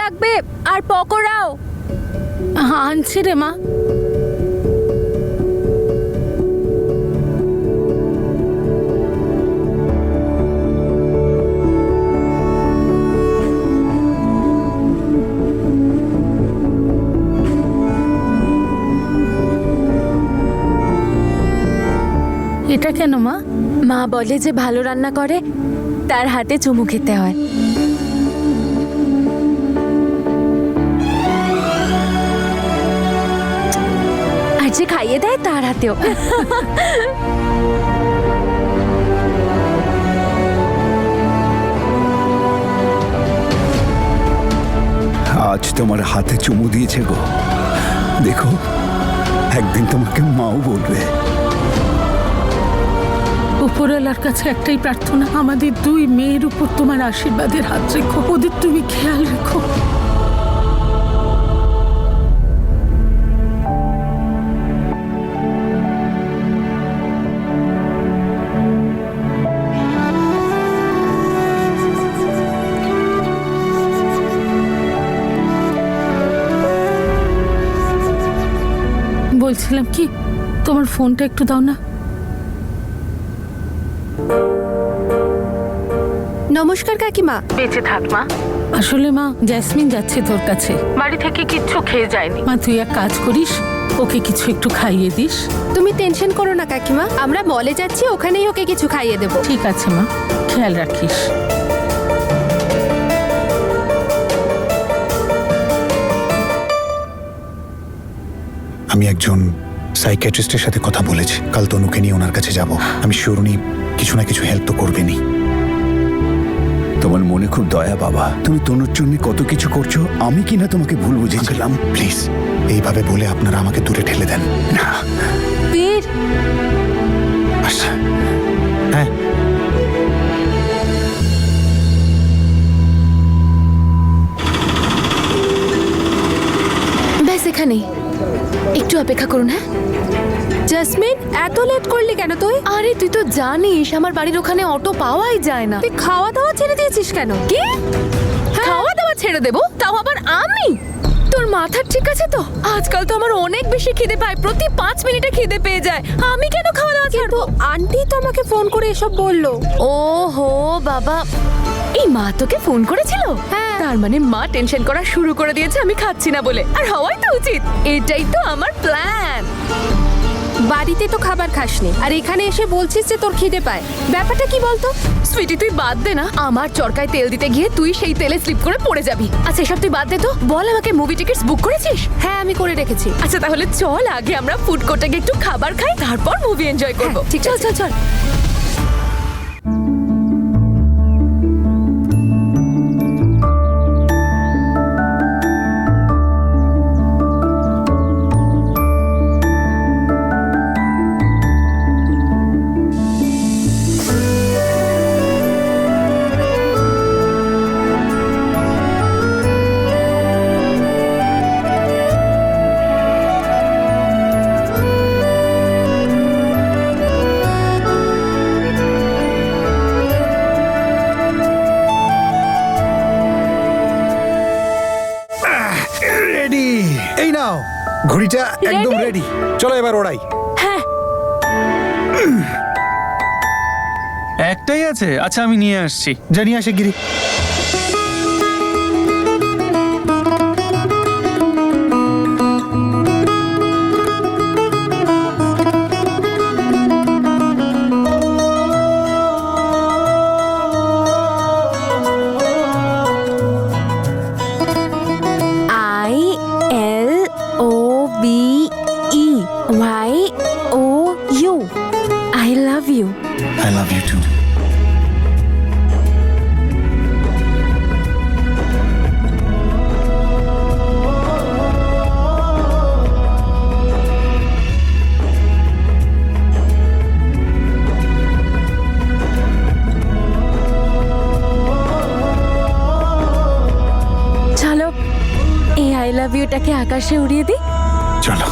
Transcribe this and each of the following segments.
লাগবে আর পকোড়াও। আনছি রে মা। এটা কেন মা? মা বলে যে ভালো রান্না করে তার হাতে চুমু খেতে হয়। আর যে খাইয়ে দেয় তার হাতেও। আজ তোমার হাতে চুমু দিয়েছে গো, দেখো একদিন তোমাকে মাও বলবে। উপরওয়ালার কাছে একটাই প্রার্থনা, আমাদের দুই মেয়ের উপর তোমার আশীর্বাদের হাত রেখো, ওদের তুমি খেয়াল রেখো। বলছিলাম কি, তোমার ফোনটা একটু দাও না। নমস্কার কাকিমা। বেঁচে থাক মা। আসলে মা, জেসমিন যাচ্ছে তোর কাছে, বাড়ি থেকে কিচ্ছু খেয়ে যায়নি। মা তুই এক কাজ করিস, ওকে কিছু একটু খাইয়ে দিস। তুমি টেনশন করো না কাকিমা, আমরা মলে যাচ্ছি, ওখানেই ওকে কিছু খাইয়ে দেবো। ঠিক আছে মা, খেয়াল রাখিস। আমি একজন সাইকিয়াট্রিস্টের সাথে কথা বলেছি, কাল তনুকে নিয়ে ওনার কাছে যাব। আমি শিওর উনি কিছু না কিছু হেল্প তো করবেনই। তোমার মনে খুব দয়া বাবা, তুমি তনুর জন্য কত কিছু করছো, আমি কিনা তোমাকে ভুল বুঝেছিলাম। প্লিজ এইভাবে বলে আপনারা আমাকে দূরে ঠেলে দেন না। বীর, আচ্ছা হ্যাঁ, ব্যাস এখানেই, একটু অপেক্ষা করুন। হ্যাঁ জেসমিন, এত লেট করলি কেন তুই? আরে তুই তো জানিস আমার বাড়ির ওখানে অটো পাওয়াই যায় না। তুই খাওয়া দাওয়া ছেড়ে দিয়েছিস কেন? কি খাওয়া দাওয়া ছেড়ে দেবো, তাও আবার আমি? তোর মাথা ঠিক আছে তো? আজকাল তো আমার অনেক বেশি খিদে পায়, প্রতি 5 মিনিটে খিদে পেয়ে যায়। আমি কেন খাওয়া দাওয়া ছাড়বো? আন্টি তো আমাকে ফোন করে এসব বললো। ও হো বাবা, এই মা তোকে ফোন করেছিল? হ্যাঁ। তার মানে মা টেনশন করা শুরু করে দিয়েছে আমি খাচ্ছি না বলে। আর হওয়াই তো উচিত, এটাই তো আমার প্ল্যান। বাড়িতে তো খাবার খাসনি আর এখানে এসে বলছিস যে তোর খিদে পায়, ব্যাপারটা কি বলতো? সুইটি তুই বাদ দে না, আমার চরকায় তেল দিতে গিয়ে তুই সেই তেলে স্লিপ করে পড়ে যাবি। আচ্ছা এসব তুই বাদ দে তো, বল আমাকে মুভি টিকিটস বুক করেছিস? হ্যাঁ আমি করে রেখেছি। আচ্ছা তাহলে চল আগে আমরা ফুড কোর্টে গিয়ে একটু খাবার খাই, তারপর মুভি এনজয় করবো। ঠিক চল চল চল। রেডি। এই নাও ঘড়িটা একদম রেডি, চলো এবার ওড়াই। হ্যাঁ একটাই আছে, আচ্ছা আমি নিয়ে আসছি। জানি আসে গিরি। ILOVEYOU, I love you. I love you too. চলো এই আই লাভ ইউটাকে আকাশে উড়িয়ে দিই। চলো।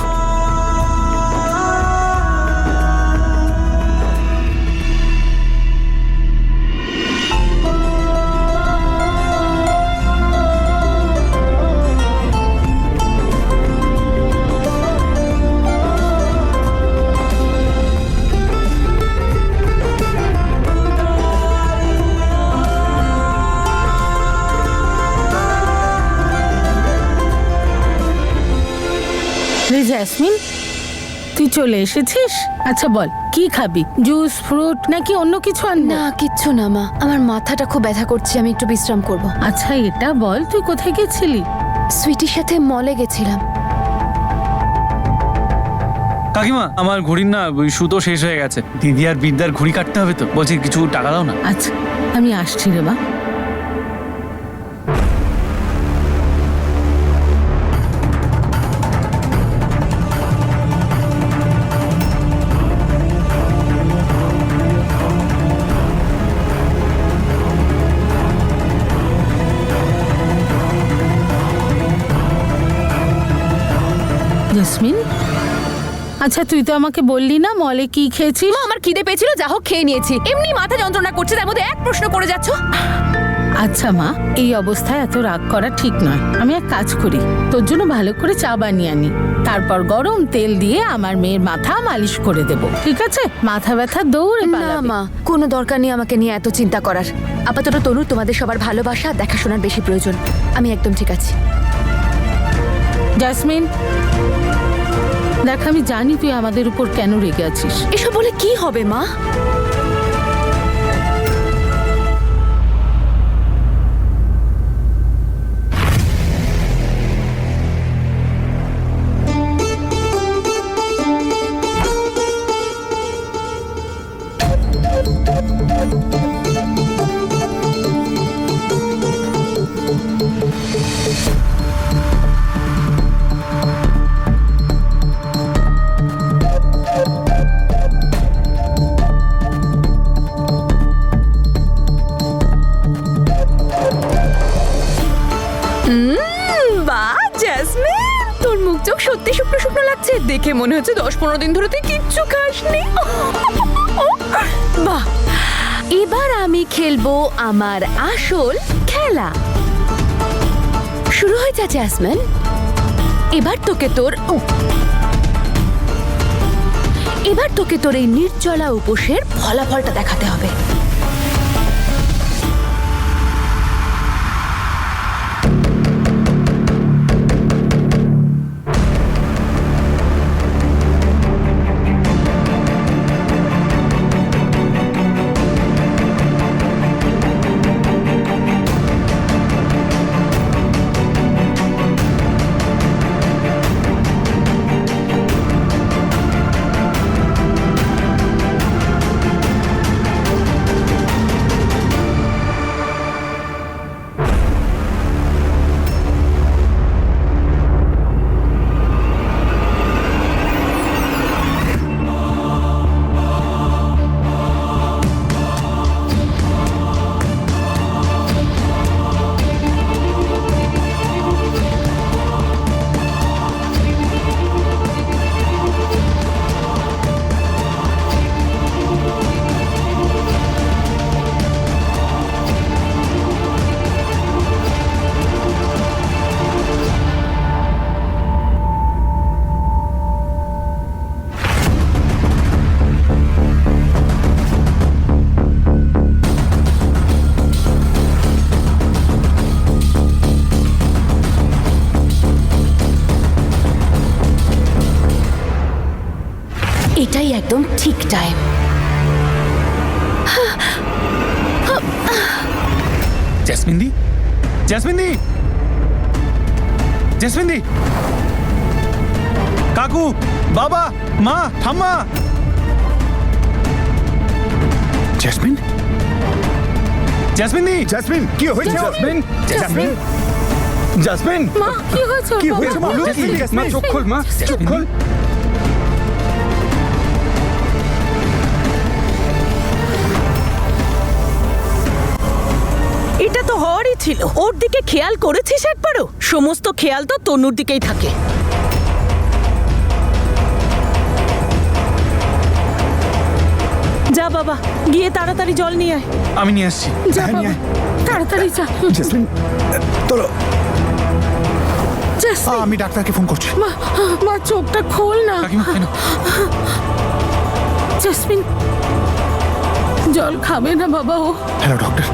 জেসমিন, তুই চলে এসেছিস? আচ্ছা বল, কি খাবি? জুস, ফ্রুট নাকি অন্য কিছু আনবো? না কিচ্ছু না মা, আমার মাথাটা খুব ব্যথা করছে, আমি একটু বিশ্রাম করব। আচ্ছা এটা বল, তুই কোথায় গেছিলি? সুইটির সাথে মলে গেছিলাম। কাকিমা, আমার ঘড়ির না ওই সুতো শেষ হয়ে গেছে। দিদি আর বিদ্যার ঘড়ি কাটতে হবে তো, বলছি কিছু টাকা দাও না। আচ্ছা আমি আসছি রে মা। জেসমিন, আচ্ছা তুই তো আমাকে বললি না মলে কি খেয়েছিস? মা, আমার খিদে পেয়েছিল, যা হোক খেয়ে নিয়েছি। এমনি মাথা যন্ত্রণা করছে, তার মধ্যে এক প্রশ্ন করে যাচ্ছ। আচ্ছা মা, এই অবস্থায় এত রাগ করা ঠিক নয়। আমি এক কাজ করি, তোর জন্য ভালো করে চা বানিয়ে আনি, তারপর গরম তেল দিয়ে আমার মেয়ের মাথা মালিশ করে দেব, ঠিক আছে? মাথা ব্যথা দৌড়ে না পালাবে। মা, কোনো দরকার নেই আমাকে নিয়ে এত চিন্তা করার। আপাতত তনু, তোমাদের সবার ভালোবাসা দেখাশোনার বেশি প্রয়োজন। আমি একদম ঠিক আছি। জেসমিন দেখ, আমি জানি তুই আমাদের উপর কেন রেগে আছিস। এসব বলে কি হবে মা? বাহ জেসমিন, তোর মুখ চোখ সত্যি শুকনো শুকনো লাগছে। দেখে মনে হচ্ছে 10-15 দিন ধরে তুই কিচ্ছু খাসনি। বাহ, এবার আমি খেলবো আমার আসল খেলা। শুরু হয়ে যা জেসমিন। এবার তোকে তোর এই নির্জলা উপোসের ফলাফলটা দেখাতে হবে। এটাই একদম ঠিক টাইম। জেসমিন দি, জেসমিন দি, জেসমিন দি, কাকু, বাবা, মা, ঠাম্মা। জেসমিন, জেসমিন দি, জেসমিন কি হয়েছে? জেসমিন, জেসমিন, জাসমিন, মা কি হয়েছে? কি বাবা, হয়েছে বলো? জেসমিন, মা চোখ খোল, মা চোখ খোল। এটা তো হওয়ারই ছিল। ওর দিকে খেয়াল করেছিস একবারও? সমস্ত খেয়াল তো তনুর দিকেই থাকে। যা বাবা, গিয়ে তাড়াতাড়ি জল নিয়ে আয়। আমি নিয়ে আসছি। যা হ্যাঁ, বাবা, নিয়ে তাড়াতাড়ি যা। জেসমিন, তোলো। জেসমিন, আমি ডাক্তারকে ফোন করছি। মা, মা চোখটা খোল না। কাকিমা কেন? জেসমিন, জল খাবে না বাবা ও? হ্যালো ডক্টর,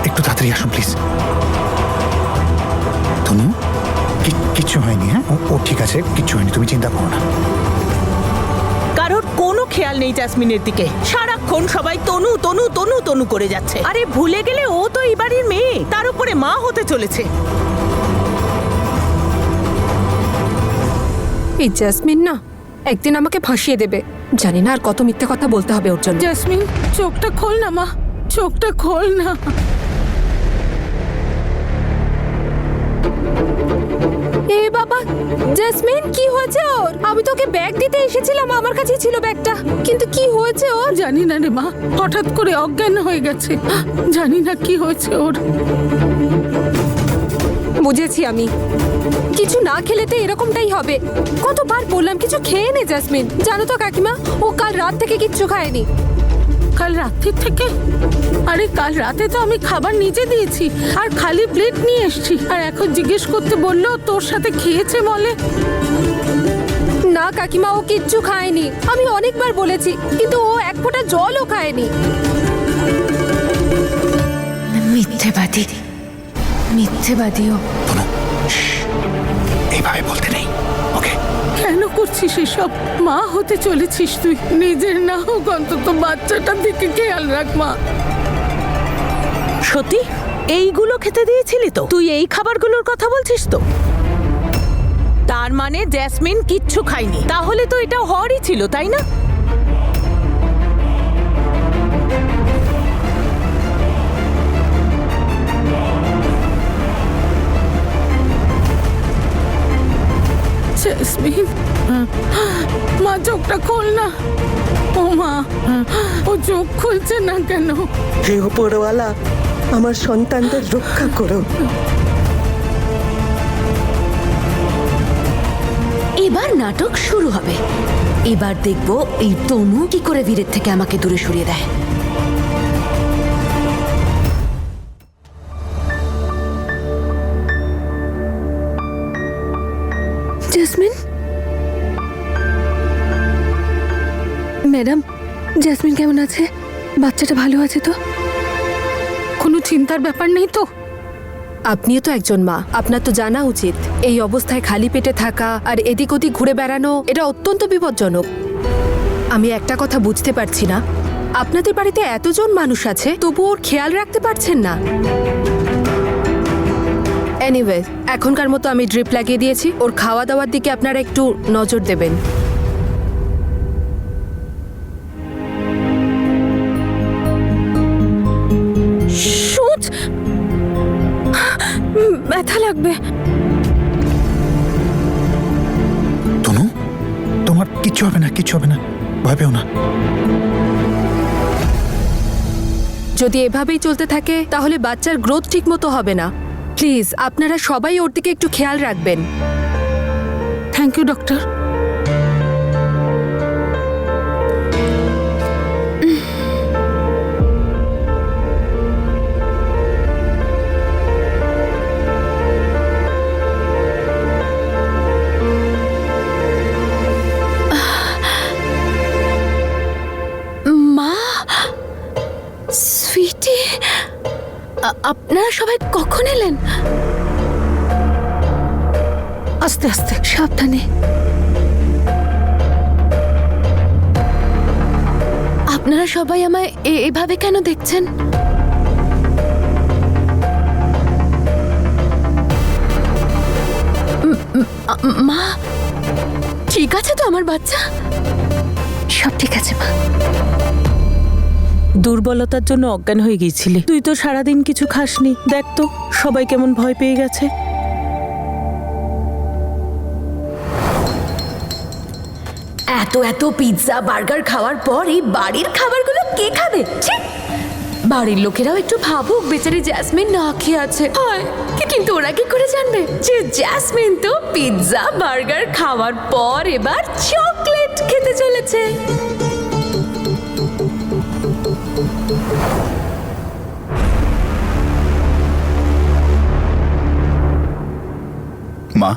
একটু তাড়াতাড়ি আসুন প্লিজ। তনু, কিচ্ছু হয়নি, হ্যাঁ ও ঠিক আছে, কিচ্ছু হয়নি, তুমি চিন্তা করো না। কারোর কোনো খেয়াল নেই জাসমিনের দিকে। সারাক্ষণ সবাই তনু তনু তনু তনু করে যাচ্ছে। আরে ভুলে গেলে ও তো এই বাড়ির মেয়ে, তার উপরে মা হতে চলেছে। এই জাসমিন না একদিন আমাকে ফাঁসিয়ে দেবে। জানি না আর কত মিথ্যে কথা বলতে হবে ওর জন্য। জাসমিন চোখটা খোল না মা, চোখটা খোল না। এ বাবা, জাসমিন কি হয়েছে ওর? আমি তোকে ব্যাগ দিতে এসেছিলাম, আমার কাছেই ছিল ব্যাগটা, কিন্তু কি হয়েছে ওর? জানি না রে মা, হঠাৎ করে অজ্ঞান হয়ে গেছে, জানি না কি হয়েছে ওর। বুঝেছি আমি, কিছু না খেলে তো এরকমটাই হবে। কতবার বললাম কিছু খেয়ে নে জাসমিন। জানো তো কাকিমা, ও কাল রাত থেকে কিচ্ছু খায়নি। কাল রাত্রির থেকে? আরে কাল রাতে তো আমি খাবার নিজে দিয়েছি আর খালি প্লেট নিয়ে এসেছি, আর এখন জিজ্ঞেস করতে বললো তোর সাথে খেয়েছে বলে। না কাকিমা, ও কিচ্ছু খায়নি। আমি অনেকবার বলেছি, কিন্তু ও এক ফোঁটা জলও খায়নি। মিথ্যেবাদী, মিথ্যেবাদীও। তনু, এইভাবে বলতে নেই, ওকে? কেন করছিস এসব? মা হতে চলেছিস তুই, নিজের না হোক অন্তত বাচ্চাটার দিকে খেয়াল রাখ মা। সত্যি এইগুলো খেতে দিয়েছিলি তো? তুই এই খাবারগুলোর কথা বলছিস তো? তার মানে জেসমিন কিচ্ছু খায়নি। তাহলে তো এটা হওয়ারই ছিল, তাই না? জেসমিন, মা চোখটা খোল না। ও মা, ও চোখ খুলছে না কেন? হে উপরওয়ালা, আমার সন্তানদের রক্ষা করো। এবার নাটক শুরু হবে। এবার দেখবো এই তনু কি করে বীরের থেকে আমাকে দূরে সরিয়ে দেয়। জাসমিন ম্যাডাম, জাসমিন কেমন আছে? বাচ্চাটা ভালো আছে তো? কোনো চিন্তার ব্যাপার নেই তো? আপনিও তো একজন মা, আপনার তো জানা উচিত এই অবস্থায় খালি পেটে থাকা আর এদিক ওদিক ঘুরে বেড়ানো এটা অত্যন্ত বিপজ্জনক। আমি একটা কথা বুঝতে পারছি না, আপনাদের বাড়িতে এতজন মানুষ আছে তবু ওর খেয়াল রাখতে পারছেন না। এনিওয়ে, এখনকার মতো আমি ড্রিপ লাগিয়ে দিয়েছি। ওর খাওয়া দাওয়ার দিকে আপনারা একটু নজর দেবেন। সুচ, ব্যথা লাগবে। তনু, তোমার কিচ্ছু হবে না, কিচ্ছু হবে না, ভয় পেও না। যদি এভাবেই চলতে থাকে তাহলে বাচ্চার গ্রোথ ঠিক মতো হবে না। প্লিজ আপনারা সবাই ওর দিকে একটু খেয়াল রাখবেন। Thank you doctor. মা, সুইটি, আপনারা সবাই কখন এলেন? আস্তে আস্তে, সাবধানে। আপনারা সবাই আমায় এভাবে কেন দেখছেন? মা, ঠিক আছে তো আমার বাচ্চা? সব ঠিক আছে মা। দুর্বলতার জন্য অজ্ঞান হয়ে গিয়েছিলি। তুই তো সারাদিন কিছু খাসনি। দেখ তো সবাই কেমন ভয় পেয়ে গেছে। এত এত পিৎজা বার্গার খাওয়ার পর এই বাড়ির খাবারগুলো কে খাবে? ছি! বাড়ির লোকেরাও একটু ভাবুক বেচারি জ্যাসমিন না খেয়ে আছে। হয় কিন্তু ওরা কি করে জানবে যে জ্যাসমিন তো পিৎজা বার্গার খাওয়ার পর এবার চকলেট খেতে চলেছে। মা,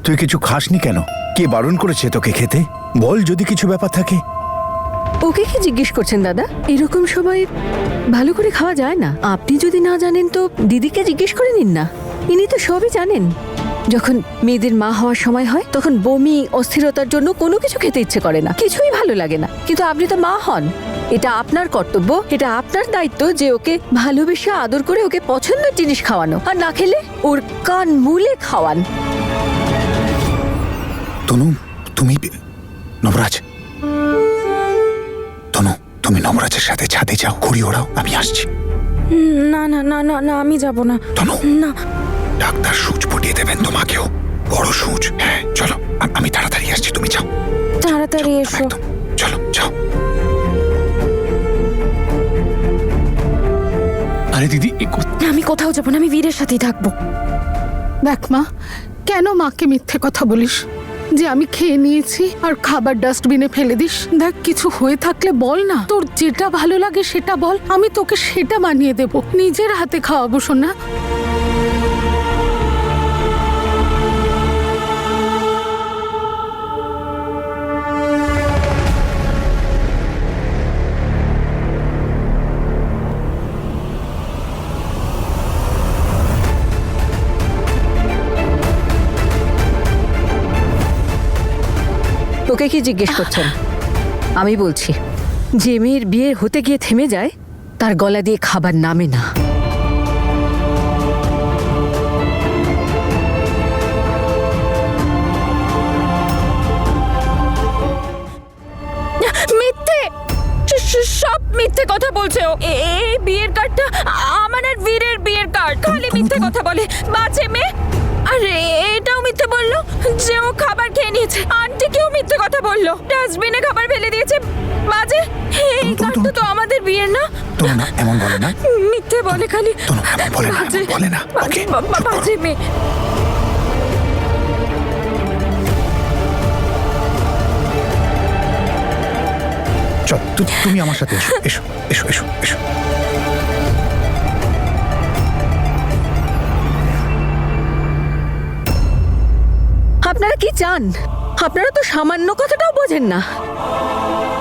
তুই কিছু খাসনি কেন? কে বারণ করেছে তোকে খেতে? বল যদি কিছু ব্যাপার থাকে। ওকে কি জিজ্ঞেস করছেন দাদা? এরকম সময় ভালো করে খাওয়া যায় না। আপনি যদি না জানেন তো দিদিকে জিজ্ঞেস করে নিন না, ইনি তো সবই জানেন। যখন মেয়েদের মা হওয়ার সময় হয় তখন বমি অস্থিরতার জন্য কোনো কিছু খেতে ইচ্ছে করে না, কিছুই ভালো লাগে না। কিন্তু আপনি তো মা হন, এটা আপনার কর্তব্য, এটা আপনার দায়িত্ব যে ওকে ভালোবেসে আদর করে ওকে পছন্দের জিনিস খাওয়ানো, আর না খেলে ওর কান মুলে খাওয়ান। তনু, তুমি নবরাজ, তনু তুমি নবরাজের সাথে ছাদে যাও, ঘুড়ি ওড়াও, আমি আসছি। না না না না না, আমি যাব না। তনু, না, ডাক্তার সুচ ফুটিয়ে দেবেন তোমাকেও, বড় সুচ। হ্যাঁ চলো, আমি তাড়াতাড়ি আসছি, তুমি যাও। তাড়াতাড়ি যাও, এসো। একদম, চলো যাও। আরে দিদি আমি কোথাও যাব না, আমি বীরের সাথেই থাকবো। দেখ মা, কেন মাকে মিথ্যে কথা বলিস যে আমি খেয়ে নিয়েছি আর খাবার ডাস্টবিনে ফেলে দিস? দেখ, কিছু হয়ে থাকলে বল না, তোর যেটা ভালো লাগে সেটা বল, আমি তোকে সেটা বানিয়ে দেব, নিজের হাতে খাওয়াবো সোনা। তোকে কি জিজ্ঞেস করছেন? আমি বলছি, যে মেয়ের বিয়ে হতে গিয়ে থেমে যায় তার গলা দিয়ে খাবার নামে না। মিথ্যে, সব মিথ্যে কথা বলছে ও। এই বিয়ের কার্ডটা আমার আর বীরের বিয়ের কার্ড, খালি মিথ্যে কথা বলে, বাজে মেয়ে। আরে এটাও মিথ্যে বললো যে ও খাবার খেয়ে নিয়েছে, আন্টিকেও মিথ্যে কথা বললো, ডাস্টবিনে খাবার ফেলে দিয়েছে, বাজে। এই কার্ডটা তো আমাদের বিয়ের না। তনু না, এমন বলে না, মিথ্যে বলে খালি, তনু এমন বলে না, বাজে, এমন বলে না। ওকে, বাজে মেয়ে। চল তুমি আমার সাথে এসো, এসো এসো এসো এসো। আপনারা কি চান? আপনারা তো সামান্য কথাটাও বোঝেন না।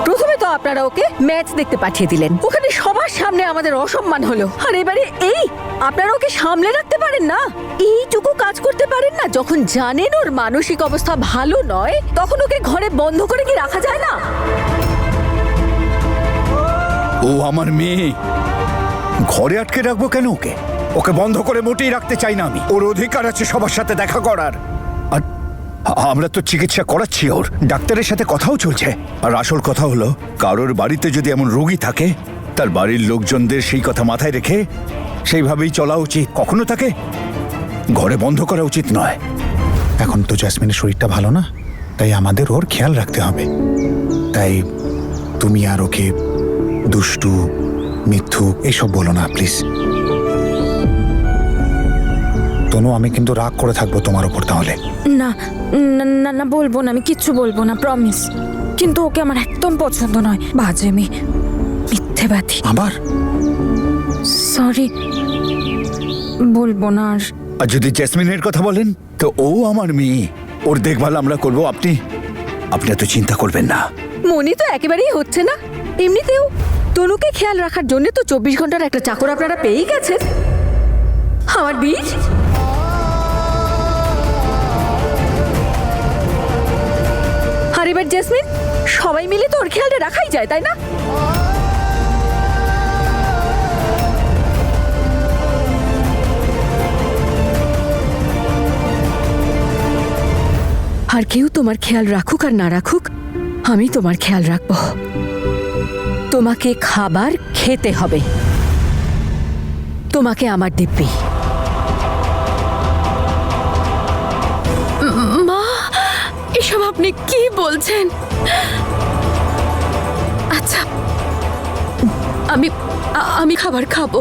প্রথমে তো আপনারা ওকে ম্যাচ দেখতে পাঠিয়ে দিলেন, ওখানে সবার সামনে আমাদের অসম্মান হলো, আর এবারে এই আপনারা ওকে সামলে রাখতে পারেন না, এইটুকু কাজ করতে পারেন না? যখন জানেন ওর মানসিক অবস্থা ভালো নয় তখন ওকে ঘরে বন্ধ করে কি রাখা যায় না? ও আমার মেয়ে, ঘরে আটকে রাখবো কেন ওকে? ওকে বন্ধ করে মোটেই রাখতে চাই না আমি। ওর অধিকার আছে সবার সাথে দেখা করার, আর আমরা তো চিকিৎসা করাচ্ছি, ওর ডাক্তারের সাথে কথাও চলছে। আর আসল কথা হলো, কারোর বাড়িতে যদি এমন রোগী থাকে তার বাড়ির লোকজনদের সেই কথা মাথায় রেখে সেইভাবেই চলা উচিত, কখনো তাকে ঘরে বন্ধ করা উচিত নয়। এখন তো জেসমিনের শরীরটা ভালো না, তাই আমাদের ওর খেয়াল রাখতে হবে। তাই তুমি আর ওকে দুষ্টু, মিথ্যু এসব বলো না প্লিজ। তনু, আমি কিন্তু রাগ করে থাকবো তোমার উপর তাহলে। না না না না, বলবো না, আমি কিচ্ছু বলবো না, প্রমিস। কিন্তু ওকে আমার একদম পছন্দ নয়, বাজে মেয়ে, মিথ্যেবাদী। আবার সরি, বলবো না আর। আর যদি জেসমিনের কথা বলেন তো ও আমার মেয়ে, ওর দেখভাল আমরা করবো, আপনি এত চিন্তা করবেন না। মনে তো একেবারেই হচ্ছে না। এমনিতেও তনুকে খেয়াল রাখার জন্য তো 24 ঘন্টার একটা চাকর আপনারা পেয়েই গেছেন। আমার বীর, আর এবার জেসমিন, সবাই মিলে তো ওর খেয়ালটা রাখাই যায়, তাই না? আর কেউ তোমার খেয়াল রাখুক আর না রাখুক, আমি তোমার খেয়াল রাখবো। তোমাকে খাবার খেতে হবে, তোমাকে আমার দিব্যি। মা, এসব আপনি কি বলছেন? আচ্ছা, আমি খাবার খাবো।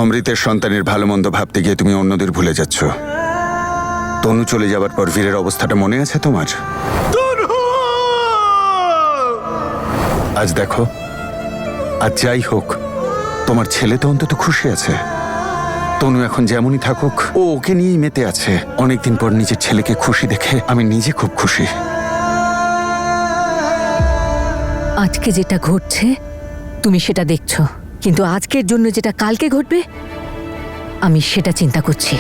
অমৃতের সন্তানের ভালো মন্দ ভাবতে গিয়ে তুমি অন্যদের ভুলে যাচ্ছ। তনু চলে যাবার পর বীরের অবস্থাটা মনে আছে তোমার? আজ দেখো, আজ যাই হোক, তোমার ছেলে তো অন্তত খুশি আছে। তনু এখন যেমনই থাকুক, ও ওকে নিয়েই মেতে আছে। অনেকদিন পর নিজের ছেলেকে খুশি দেখে আমি নিজে খুব খুশি। আজকে যেটা ঘটছে তুমি সেটা দেখছো, কিন্তু আজকের জন্য যেটা কালকে ঘটবে আমি সেটা চিন্তা করছি।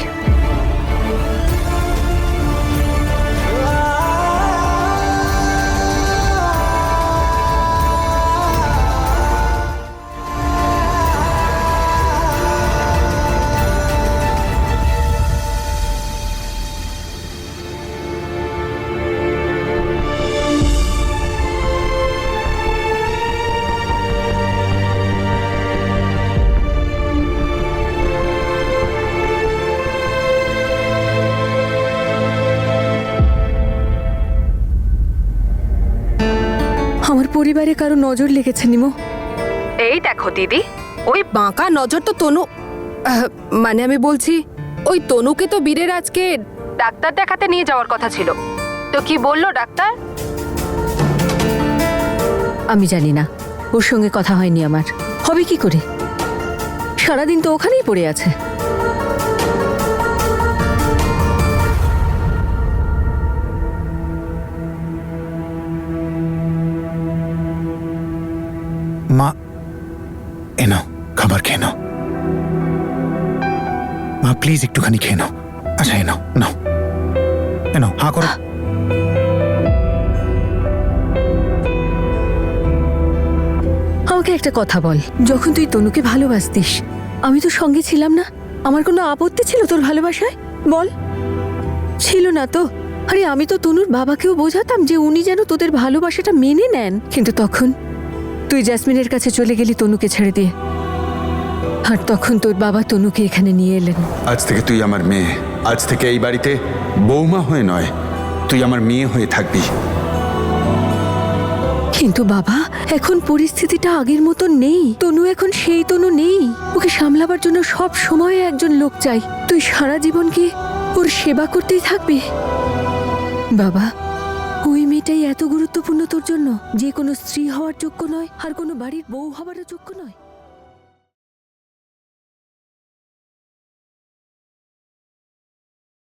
আমার পরিবারে কারো নজর লেগেছে নিমো। এই দেখো দিদি, ওই বাঁকা নজর তো তনু, মানে আমি বলছি ওই তনুকে তো বীরের আজকে ডাক্তার দেখাতে নিয়ে যাওয়ার কথা ছিল। তো কি বললো ডাক্তার? আমি জানি না, ওর সঙ্গে কথা হয়নি আমার। হবে কি করে, সারাদিন তো ওখানেই পড়ে আছে। মা, এ নাও খাবার খেয়ে নাও। মা প্লিজ একটুখানি খেয়ে নাও। আচ্ছা এ নাও, নাও এ নাও, হাঁ করো। আমাকে একটা কথা বল, যখন তুই তনুকে ভালোবাসতিস আমি তো সঙ্গে ছিলাম না? আমার কোনো আপত্তি ছিল তোর ভালোবাসায়? বল, ছিল না তো? আরে আমি তো তনুর বাবাকেও বোঝাতাম যে উনি যেন তোদের ভালোবাসাটা মেনে নেন, কিন্তু তখন তুই জ্যাসমিনের কাছে চলে গেলি তনুকে ছেড়ে দিয়ে, আর তখন তোর বাবা তনুকে এখানে নিয়ে এলেন। আজ থেকে তুই আমার মেয়ে। আজ থেকে এই বাড়িতে বৌমা হয়ে নয়, তুই আমার মেয়ে হয়ে থাকবি। কিন্তু বাবা, এখন পরিস্থিতিটা আগের মতো নেই। তনু এখন সেই তনু নেই। ওকে সামলাবার জন্য সব সময় একজন লোক চাই। তুই সারা জীবন কি ওর সেবা করতেই থাকবি? বাবা, ওই মেয়েটাই এত গুরুত্বপূর্ণ তোর জন্য, যে কোনো স্ত্রী হওয়ার যোগ্য নয় আর কোনো বাড়ির বউ হওয়ারও যোগ্য নয়।